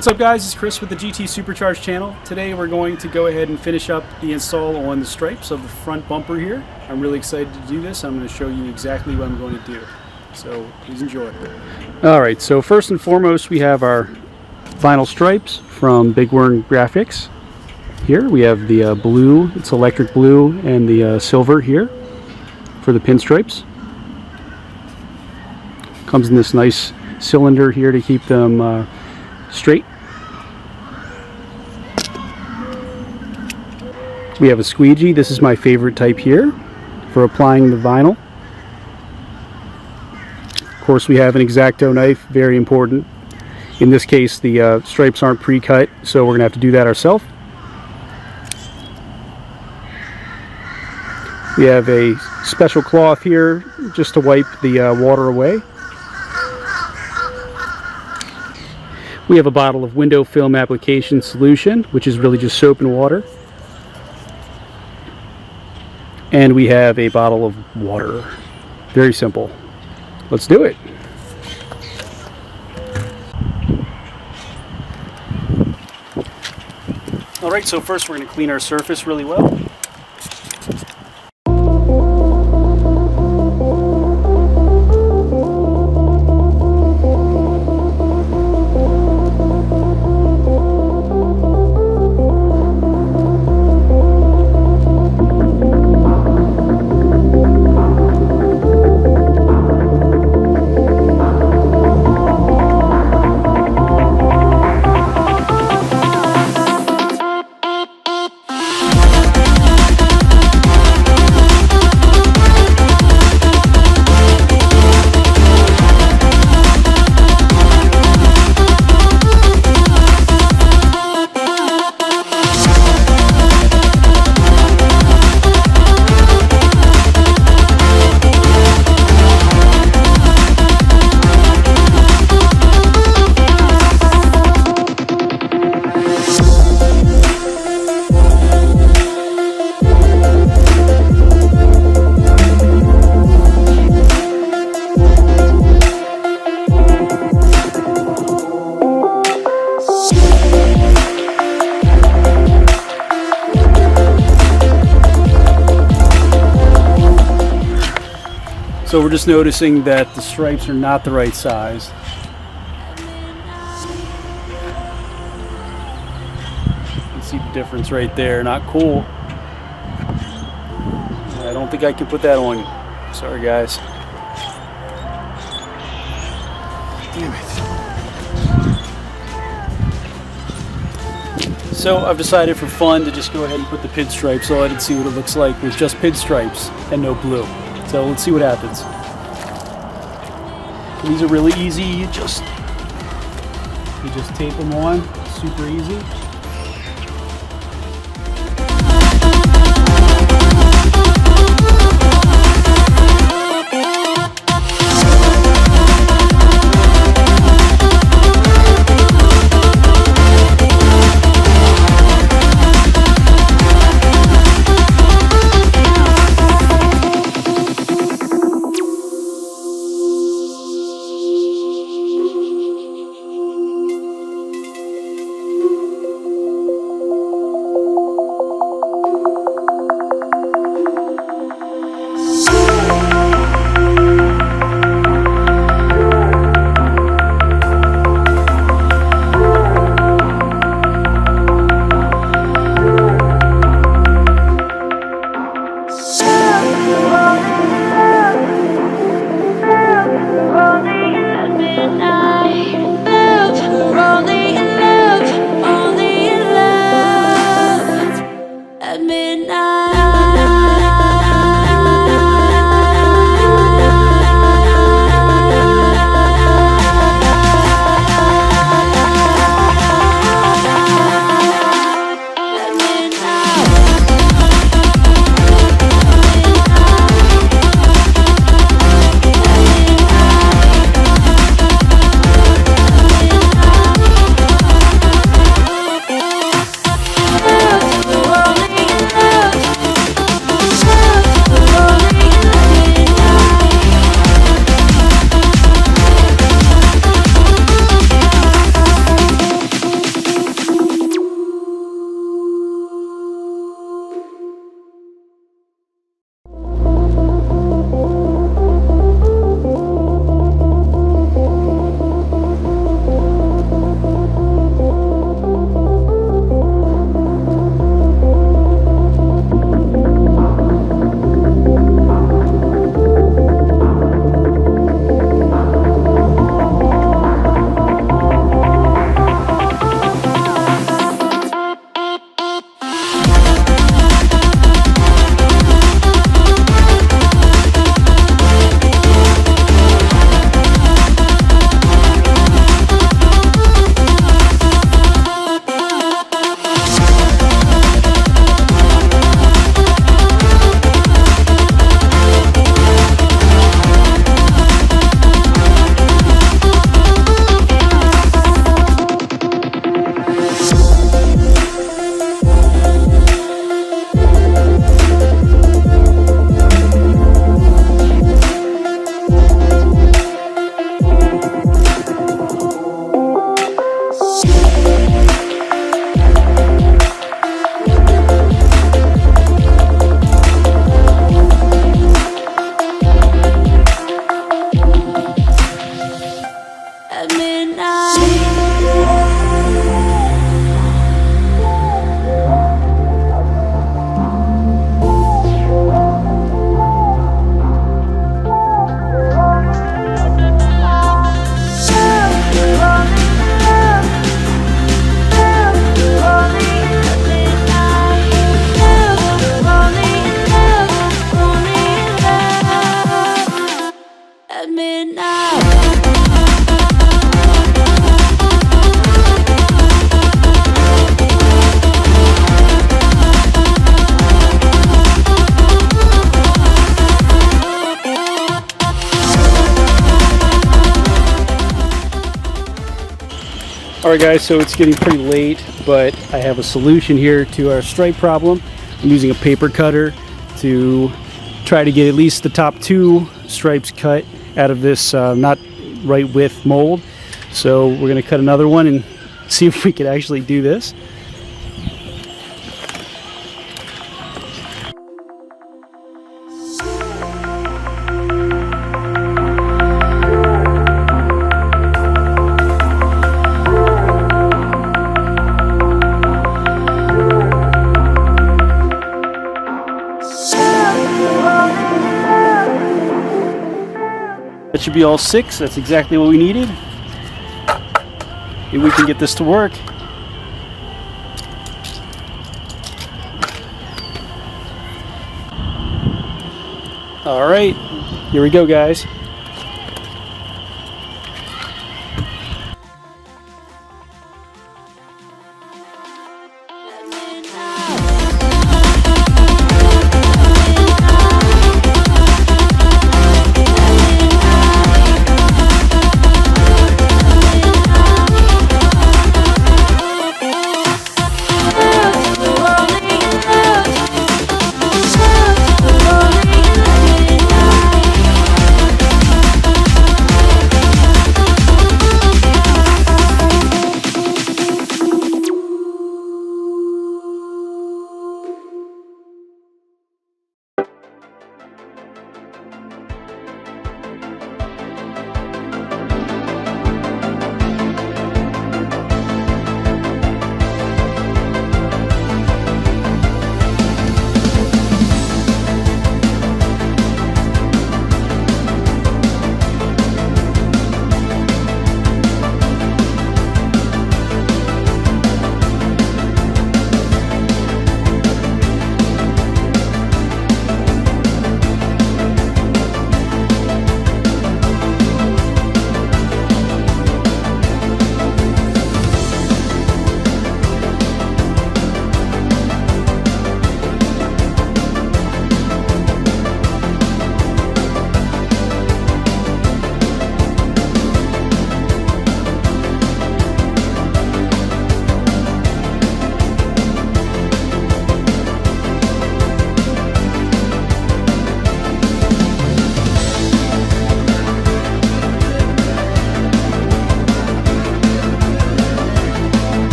What's up guys, it's Chris with the GT Supercharged channel. Today we're going to go ahead and finish up the install on the stripes of the front bumper here. I'm really excited to do this. I'm going to show you exactly what I'm going to do. So please enjoy. Alright, so first and foremost we have our vinyl stripes from Big Worm Graphics. Here we have the blue, it's electric blue, and the silver here for the pinstripes. Comes in this nice cylinder here to keep them straight. We have a squeegee. This is my favorite type here for applying the vinyl. Of course, we have an X-Acto knife, very important. In this case, the stripes aren't pre-cut, so we're going to have to do that ourselves. We have a special cloth here just to wipe the water away. We have a bottle of window film application solution, which is really just soap and water. And we have a bottle of water. Very simple. Let's do it. Alright, so first we're going to clean our surface really well. So we're just noticing that the stripes are not the right size. You can see the difference right there. Not cool. I don't think I can put that on. Sorry guys. Damn it. So I've decided for fun to just go ahead and put the pinstripes on and see what it looks like with just pinstripes and no blue. So let's see what happens. These are really easy. You just tape them on. Super easy. Alright guys, so it's getting pretty late, but I have a solution here to our stripe problem. I'm using a paper cutter to try to get at least the top 2 stripes cut out of this not right width mold. So we're going to cut another one and see if we can actually do this. That should be all 6. That's exactly what we needed. Maybe we can get this to work. All right, here we go, guys.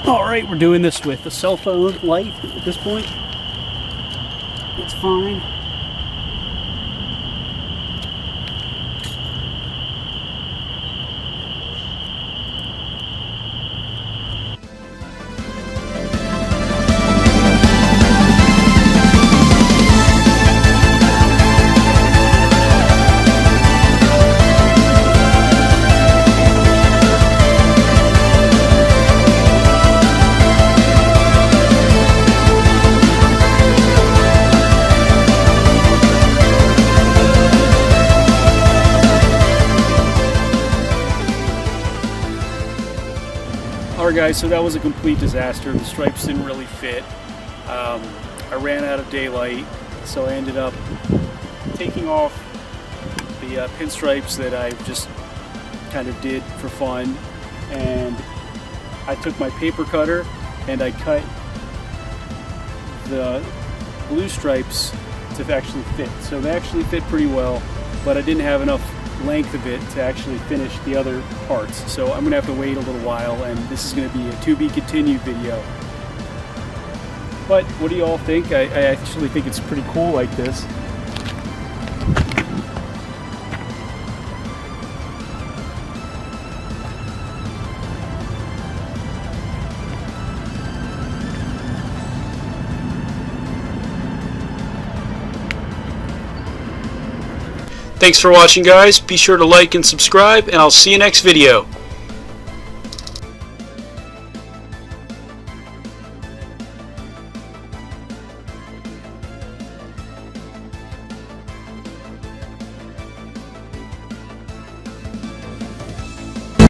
Alright, we're doing this with a cell phone light at this point. It's fine. car, guys, so that was a complete disaster. The stripes didn't really fit. I ran out of daylight, so I ended up taking off the pinstripes that I just kind of did for fun, and I took my paper cutter and I cut the blue stripes to actually fit. So they actually fit pretty well, but I didn't have enough length of it to actually finish the other parts. So I'm gonna have to wait a little while, and this is gonna be a to be continued video. But what do you all think? I actually think it's pretty cool like this. Thanks for watching, guys. Be sure to like and subscribe, and I'll see you next video.